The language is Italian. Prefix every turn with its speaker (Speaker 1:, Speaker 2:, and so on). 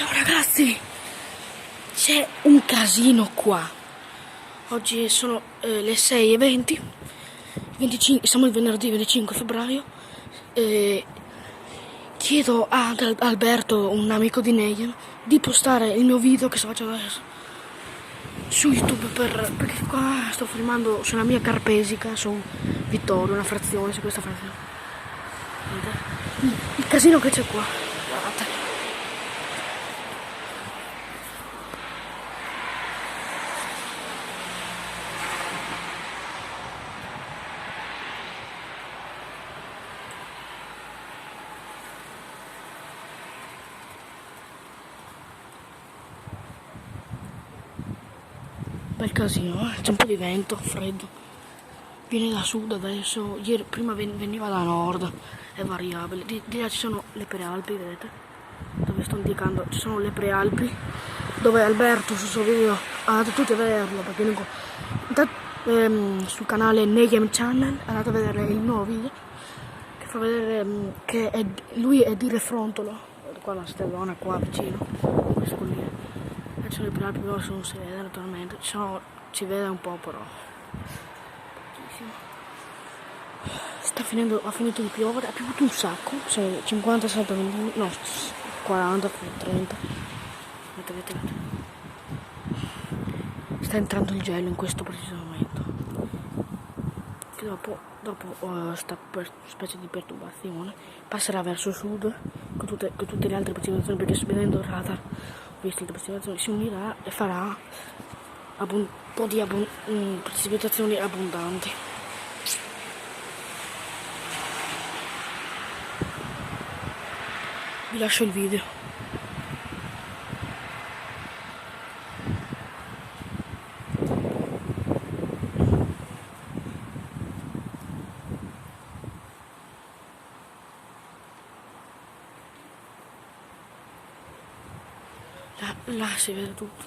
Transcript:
Speaker 1: Ciao ragazzi, c'è un casino qua. Oggi sono le 6:20, 25, siamo il venerdì 25 febbraio. Chiedo ad Alberto, un amico di Neyen, di postare il mio video che sto facendo adesso su YouTube perché qua sto filmando sulla mia Carpesica, su Vittorio, una frazione, su questa frazione. Il casino che c'è qua, guardate. Bel casino, c'è un po' di vento, freddo. Viene da sud adesso, prima veniva da nord, è variabile. Di là ci sono le prealpi, vedete? Dove sto indicando, ci sono le prealpi, dove Alberto sul suo video, andate tutti a vederlo, perché sul canale Negem Channel, andate a vedere il nuovo video, che fa vedere che lui è di Refrontolo, qua la stellona, qua vicino, questo qui. Ci sono le prealpi, però non si vede naturalmente, si vede un po' però. Pochissimo. Ha finito di piovere, ha piovuto un sacco, 50, 60, 20, no, 40, 30. Vedete. Sta entrando il gelo in questo preciso momento. Che dopo sta specie di perturbazione passerà verso sud con tutte le altre precipitazioni, perché vedendo il radar ho visto le precipitazioni, si unirà e farà un po' di precipitazioni abbondanti. Vi lascio il video. Là si vede tutto.